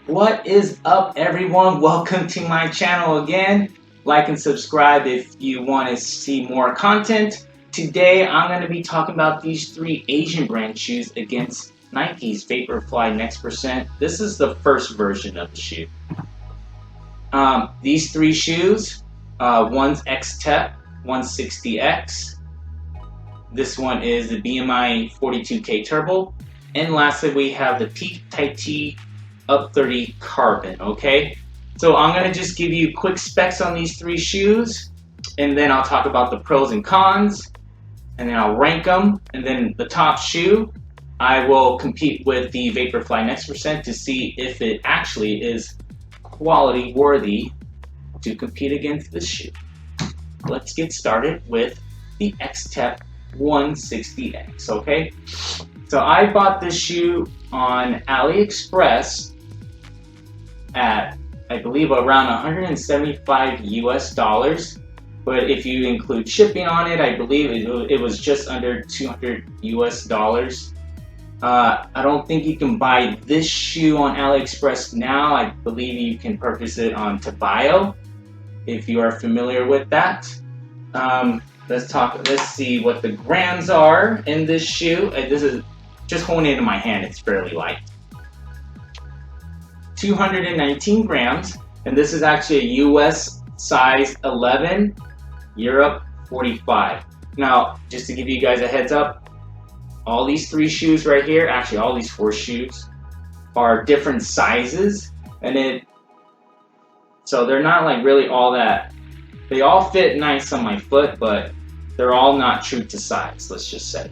What is up, everyone? Welcome to my channel again. Like and subscribe if you want to see more content. Today I'm going to be talking about these three Asian brand shoes against Nike's Vaporfly Next Percent. This is the first version of the shoe. These three shoes, one's XTEP 160X. This one is the BMAI 42K Turbo. And lastly, we have the TAICHI Up 30 Carbon, okay? So I'm going to just give you quick specs on these three shoes, and then I'll talk about the pros and cons, and then I'll rank them, and then the top shoe, I will compete with the Vaporfly Next Percent to see if it actually is quality worthy to compete against this shoe. Let's get started with the XTEP 160X, okay? So I bought this shoe on AliExpress at, I believe, around 175 US dollars. But if you include shipping on it, I believe it was just under 200 US dollars. I don't think you can buy this shoe on AliExpress now. I believe you can purchase it on Taobao, if you are familiar with that. Let's see what the grams are in this shoe. This is just holding it in my hand, it's fairly light. 219 grams, and this is actually a US size 11, Europe 45. Now, just to give you guys a heads up, all these three shoes right here, actually all these four shoes, are different sizes, and so they're not like really all that. They all fit nice on my foot, but they're all not true to size, let's just say.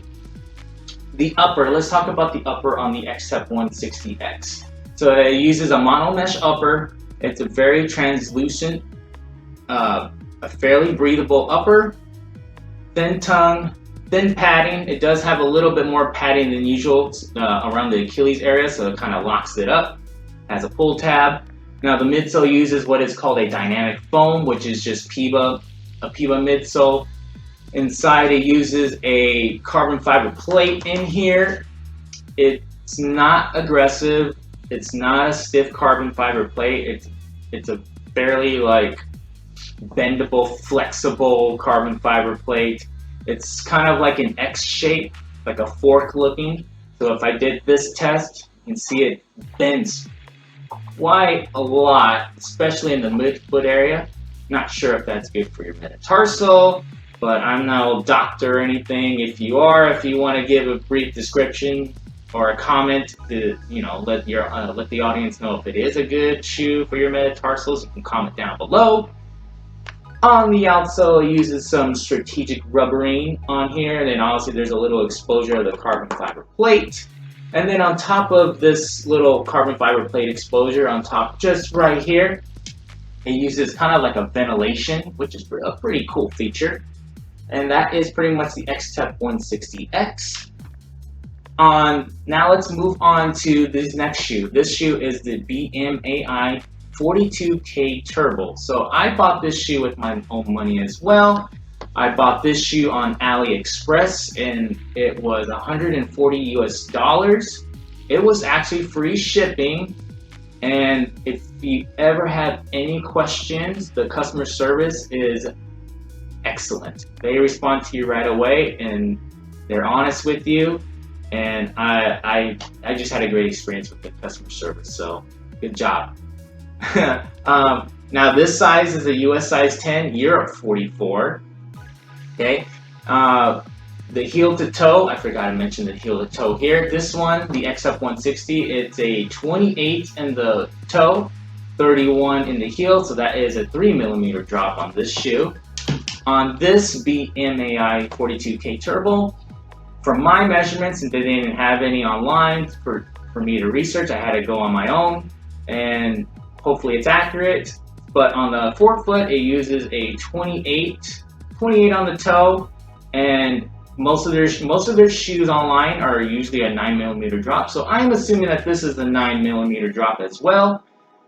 The upper, let's talk about the upper on the XTEP 160X. So it uses a mono mesh upper. It's a very translucent, a fairly breathable upper, thin tongue, thin padding. It does have a little bit more padding than usual around the Achilles area, so it kind of locks it up. Has a pull tab. Now the midsole uses what is called a dynamic foam, which is just a PIBA midsole. Inside it uses a carbon fiber plate in here. It's not aggressive. It's not a stiff carbon fiber plate. It's a fairly like bendable, flexible carbon fiber plate. It's kind of like an X shape, like a fork looking. So if I did this test, you can see it bends quite a lot, especially in the midfoot area. Not sure if that's good for your metatarsal, but I'm no doctor or anything. If you want to give a brief description or a comment to, let the audience know if it is a good shoe for your metatarsals, you can comment down below. On the outsole, it uses some strategic rubbering on here, and then obviously there's a little exposure of the carbon fiber plate. And then on top of this little carbon fiber plate exposure on top, just right here, it uses kind of like a ventilation, which is a pretty cool feature. And that is pretty much the XTEP 160X. Now let's move on to this next shoe. This shoe is the BMAI 42K Turbo. So I bought this shoe with my own money as well. I bought this shoe on AliExpress, and it was 140 US dollars. It was actually free shipping. And if you ever have any questions, the customer service is excellent. They respond to you right away, and they're honest with you. And I just had a great experience with the customer service, so good job. Now this size is a US size 10, Europe 44. Okay. The heel to toe, I forgot to mention the heel to toe here. This one, the XTEP 160, it's a 28 in the toe, 31 in the heel, so that is a 3mm drop on this shoe. On this BMAI 42K Turbo, from my measurements, and they didn't have any online for me to research, I had to go on my own, and hopefully it's accurate. But on the forefoot, it uses a 28 on the toe, and most of their shoes online are usually a 9mm drop. So I'm assuming that this is the 9mm drop as well.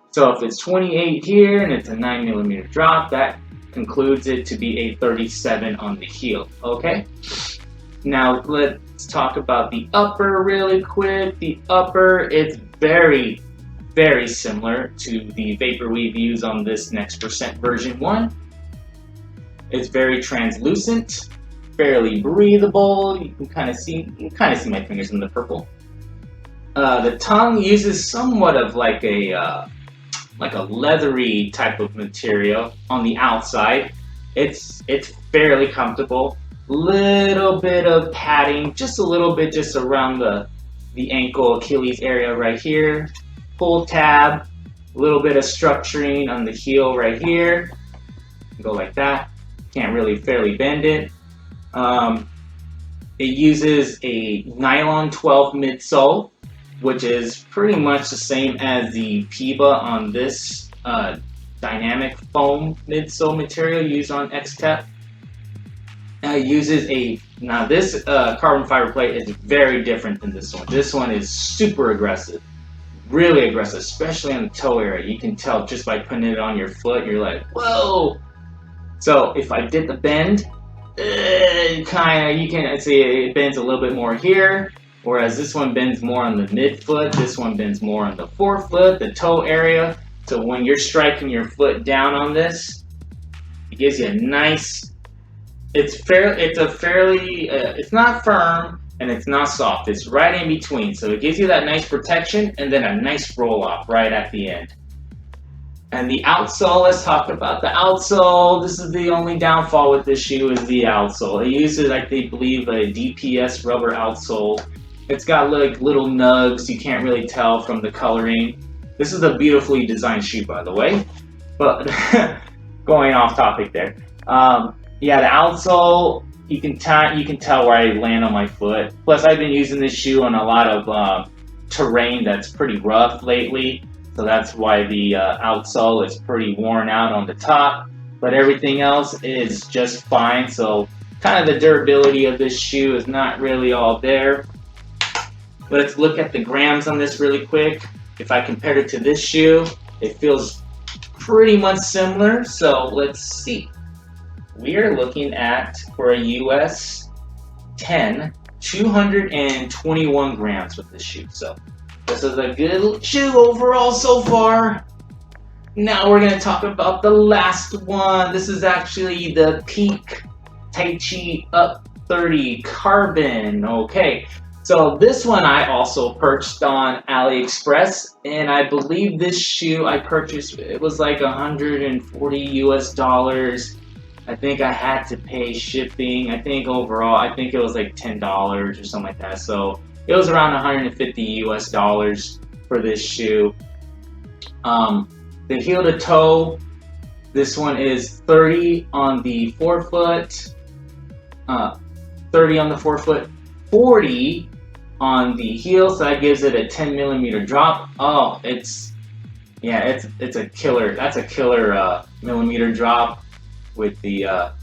So if it's 28 here and it's a 9mm drop, that concludes it to be a 37 on the heel. Okay. Now let's talk about the upper really quick. The upper, it's very very similar to the Vapor Weave used on this Next Percent version 1. It's very translucent, fairly breathable. You can kind of see my fingers in the purple. The tongue uses somewhat of like a leathery type of material on the outside. It's fairly comfortable. Little bit of padding, just a little bit, just around the ankle, Achilles area right here. Pull tab, a little bit of structuring on the heel right here. Go like that. Can't really fairly bend it. It uses a nylon 12 midsole, which is pretty much the same as the PIBA on this dynamic foam midsole material used on XTEP. It uses now this carbon fiber plate is very different than this one. This one is super aggressive, really aggressive, especially on the toe area. You can tell just by putting it on your foot, you're like, whoa! So if I did the bend, you can see it bends a little bit more here, whereas this one bends more on the midfoot, this one bends more on the forefoot, the toe area. So when you're striking your foot down on this, it gives you a nice, it's not firm and it's not soft, it's right in between. So it gives you that nice protection and then a nice roll off right at the end. And the outsole, let's talk about the outsole. This is the only downfall with this shoe is the outsole. It uses, I believe, a DPS rubber outsole. It's got like little nugs, you can't really tell from the coloring. This is a beautifully designed shoe, by the way. But going off topic there. Yeah, the outsole, you can tell where I land on my foot. Plus, I've been using this shoe on a lot of terrain that's pretty rough lately. So that's why the outsole is pretty worn out on the top, but everything else is just fine. So kind of the durability of this shoe is not really all there. But let's look at the grams on this really quick. If I compare it to this shoe, it feels pretty much similar. So let's see. We are looking at, for a US 10, 221 grams with this shoe. So this is a good shoe overall so far. Now we're going to talk about the last one. This is actually the Peak TAICHI Up 30 Carbon. Okay, so this one I also purchased on AliExpress, and I believe this shoe I purchased, it was like $140 US. I think I had to pay shipping. I think overall, I think it was like $10 or something like that. So it was around $150 US for this shoe. The heel to toe, this one is 30 on the forefoot, 30 on the forefoot, 40 on the heel, so that gives it a 10mm drop. Oh, it's a killer. That's a killer millimeter drop with the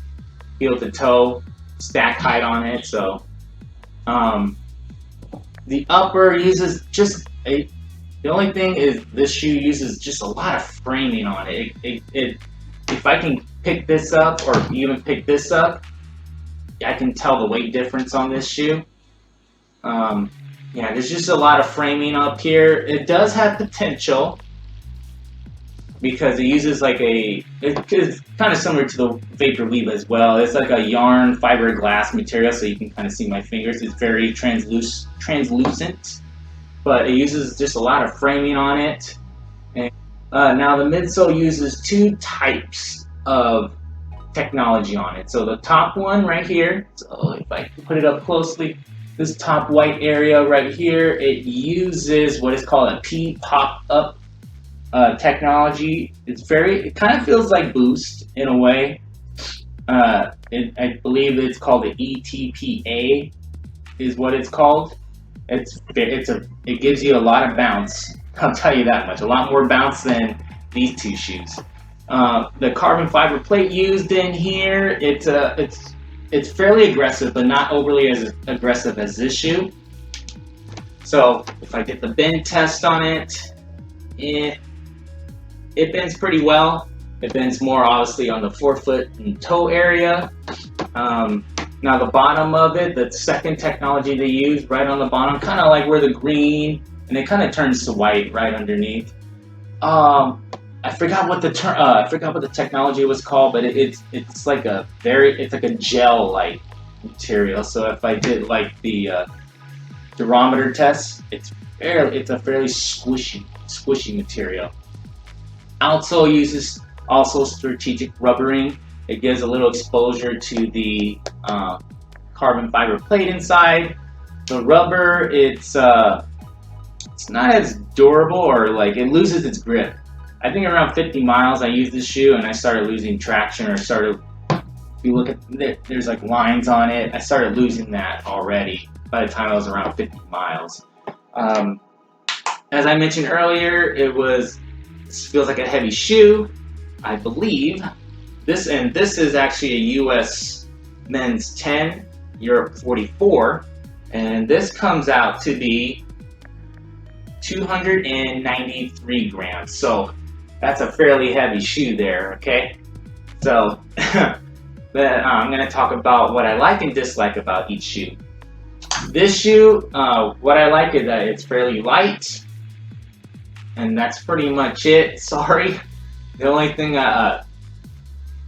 heel to toe stack height on it. So the upper uses just the only thing is this shoe uses just a lot of framing on it. If I can pick this up or even pick this up, I can tell the weight difference on this shoe. Yeah, there's just a lot of framing up here. It does have potential because it uses like it's kind of similar to the Vapor Weave as well. It's like a yarn fiberglass material, so you can kind of see my fingers. It's very translucent, but it uses just a lot of framing on it. And now the midsole uses two types of technology on it. So the top one right here, so if I put it up closely, this top white area right here, it uses what is called a P pop-up technology. It kind of feels like Boost in a way. I believe it's called the ETPA is what it's called. It gives you a lot of bounce. I'll tell you that much. A lot more bounce than these two shoes. The carbon fiber plate used in here, it's fairly aggressive, but not overly as aggressive as this shoe. So if I get the bend test on it, it bends pretty well. It bends more obviously on the forefoot and toe area. Now the bottom of it, the second technology they use right on the bottom, kind of like where the green, and it kind of turns to white right underneath. I forgot what the term. I forgot what the technology was called, but it's like a gel like material. So if I did like the durometer test, it's a fairly squishy material. Outsole uses also strategic rubbering. It gives a little exposure to the carbon fiber plate inside. The rubber, it's not as durable, or like it loses its grip. I think around 50 miles I used this shoe and I started losing traction, or started, if you look at there's like lines on it, I started losing that already by the time I was around 50 miles. As I mentioned earlier, this feels like a heavy shoe, I believe. This is actually a US men's 10, Europe 44, and this comes out to be 293 grams. So that's a fairly heavy shoe there, okay? So I'm going to talk about what I like and dislike about each shoe. This shoe, what I like is that it's fairly light, and that's pretty much it. Sorry. The only thing,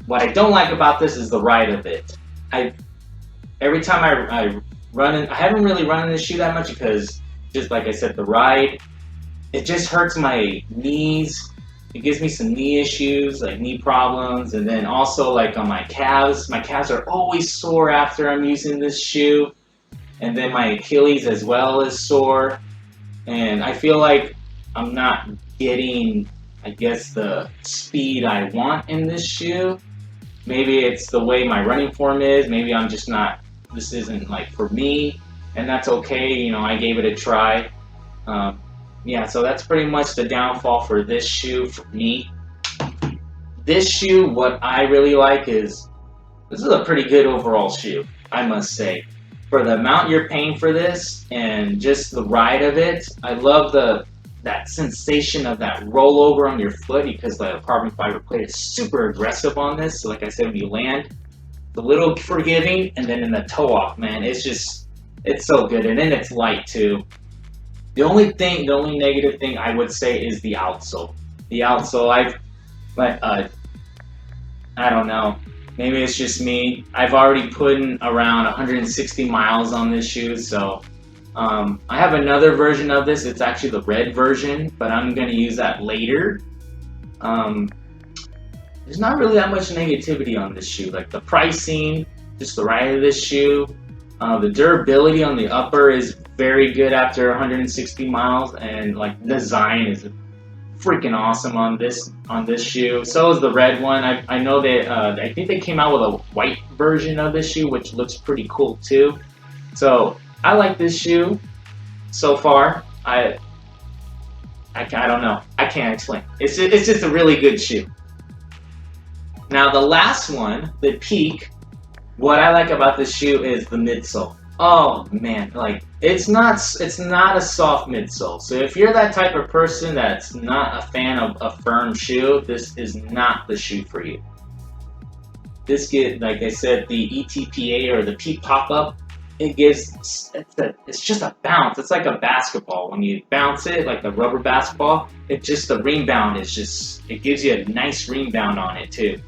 what I don't like about this is the ride of it. Every time I run in, I haven't really run in this shoe that much because, just like I said, the ride, it just hurts my knees. It gives me some knee issues, like knee problems, and then also like on my calves. My calves are always sore after I'm using this shoe, and then my Achilles as well is sore, and I feel like I'm not getting, I guess, the speed I want in this shoe. Maybe it's the way my running form is. Maybe I'm just not, this isn't like for me, and that's okay. You know, I gave it a try. Yeah, so that's pretty much the downfall for this shoe for me. This shoe, what I really like is, this is a pretty good overall shoe, I must say. For the amount you're paying for this and just the ride of it, I love that sensation of that rollover on your foot, because the carbon fiber plate is super aggressive on this. So like I said, when you land, it's a little forgiving, and then in the toe off, man, it's so good, and then it's light too. The only negative thing I would say is the outsole. The outsole, I don't know. Maybe it's just me. I've already put in around 160 miles on this shoe, so I have another version of this. It's actually the red version, but I'm going to use that later. There's not really that much negativity on this shoe. Like the pricing, just the ride of this shoe. The durability on the upper is very good after 160 miles, and like the design is freaking awesome on this shoe. So is the red one. I know that I think they came out with a white version of this shoe, which looks pretty cool too. So I like this shoe so far. I don't know. I can't explain. It's just a really good shoe. Now the last one, the peak. What I like about this shoe is the midsole. Oh man, like it's not a soft midsole. So if you're that type of person that's not a fan of a firm shoe, this is not the shoe for you. Like I said, the ETPA or the peak pop-up, it's just a bounce. It's like a basketball. When you bounce it, like the rubber basketball, the rebound it gives you a nice rebound on it too.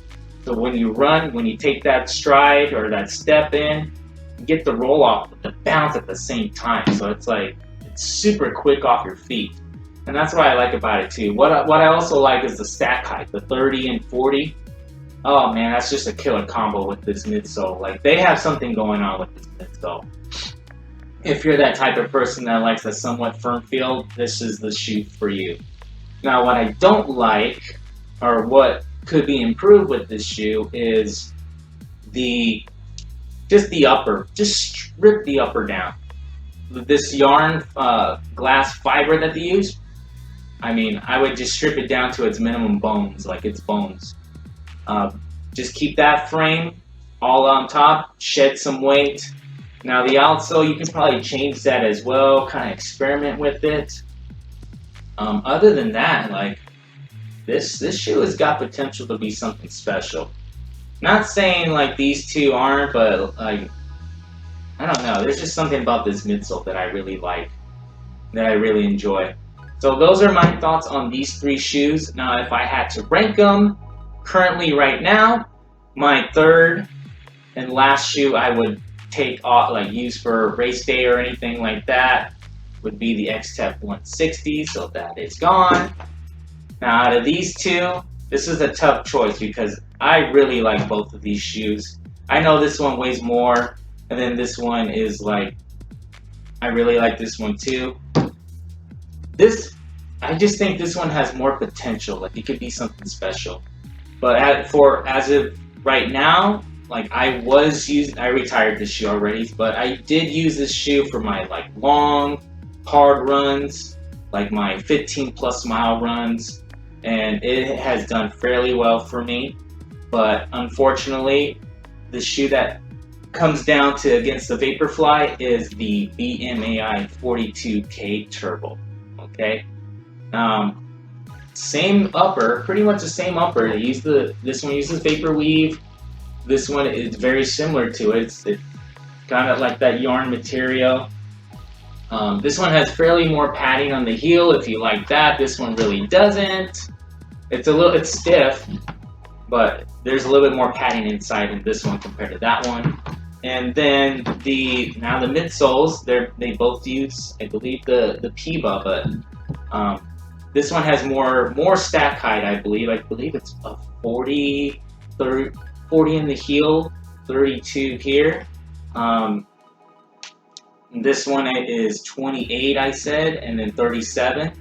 So when you run, when you take that stride or that step in, you get the roll off with the bounce at the same time. So it's super quick off your feet. And that's what I like about it too. What I also like is the stack height, the 30 and 40. Oh man, that's just a killer combo with this midsole. Like they have something going on with this midsole. If you're that type of person that likes a somewhat firm feel, this is the shoe for you. Now what I don't like, or what could be improved with this shoe, is just the upper. Just strip the upper down. This yarn glass fiber that they use, I mean, I would just strip it down to its minimum bones, like its bones. Just keep that frame all on top, shed some weight. Now the outsole, you can probably change that as well, kind of experiment with it. Other than that, like this shoe has got potential to be something special. Not saying like these two aren't, but like, I don't know. There's just something about this midsole that I really like, that I really enjoy. So those are my thoughts on these three shoes. Now, if I had to rank them currently right now, my third and last shoe I would take off, like use for race day or anything like that, would be the XTEP 160. So that is gone. Now, out of these two, this is a tough choice because I really like both of these shoes. I know this one weighs more, and then this one is like, I really like this one too. I just think this one has more potential. Like it could be something special. But as of right now, like I retired this shoe already, but I did use this shoe for my like long, hard runs, like my 15+ mile runs, and it has done fairly well for me. But unfortunately, the shoe that comes down to against the Vaporfly is the BMAI 42K Turbo. Okay, same upper, pretty much the same upper. This one uses Vapor Weave. This one is very similar to it. It's kind of like that yarn material. This one has fairly more padding on the heel if you like that. This one really doesn't. It's stiff, but there's a little bit more padding inside in this one compared to that one. And then the midsoles, they both use, I believe, the PIBA, but this one has more stack height, I believe. I believe it's a 40 in the heel, 32 here. This one is 28, I said, and then 37.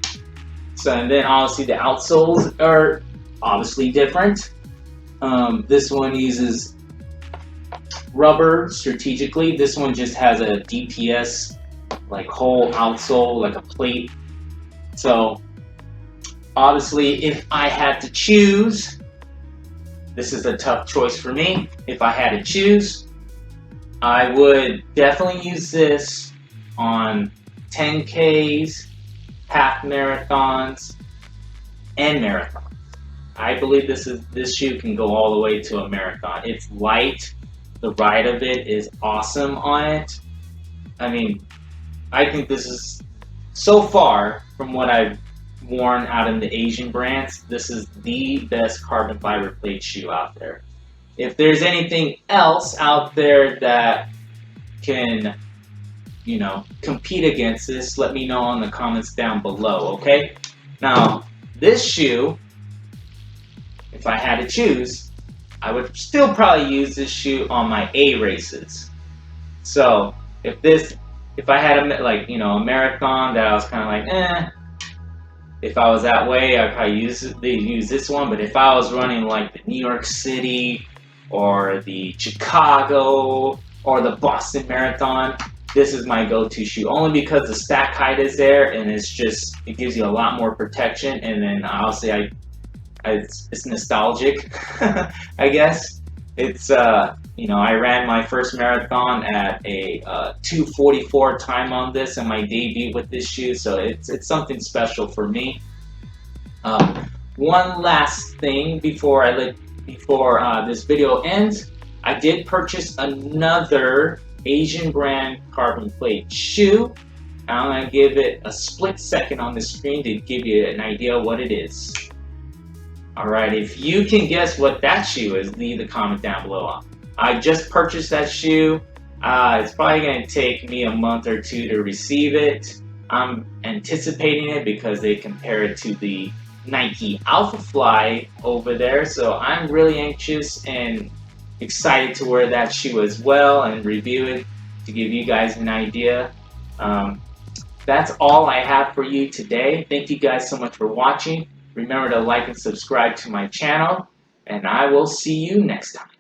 So, and then obviously the outsoles are obviously different. This one uses rubber strategically. This one just has a DPS, like whole outsole, like a plate. So, obviously, if I had to choose, this is a tough choice for me. If I had to choose, I would definitely use this on 10Ks, half marathons, and marathons. I believe this shoe can go all the way to a marathon. It's light. The ride of it is awesome on it. I mean, I think this is, so far from what I've worn out in the Asian brands, this is the best carbon fiber plate shoe out there. If there's anything else out there that can, compete against this, let me know in the comments down below, okay? Now, this shoe, if I had to choose, I would still probably use this shoe on my A races. So, if I had a marathon that I was kind of like, eh, if I was that way, I'd probably use this one. But if I was running like the New York City or the Chicago or the Boston Marathon, this is my go-to shoe. Only because the stack height is there and it gives you a lot more protection. And then obviously it's nostalgic, I guess. It's I ran my first marathon at a 2:44 time on this and my debut with this shoe, so it's something special for me. One last thing before this video ends, I did purchase another Asian brand carbon plate shoe. I'm gonna give it a split second on the screen to give you an idea what it is. Alright, if you can guess what that shoe is, leave a comment down below. I just purchased that shoe. It's probably going to take me a month or two to receive it. I'm anticipating it because they compare it to the Nike Vaporfly over there. So I'm really anxious and excited to wear that shoe as well and review it to give you guys an idea. That's all I have for you today. Thank you guys so much for watching. Remember to like and subscribe to my channel, and I will see you next time.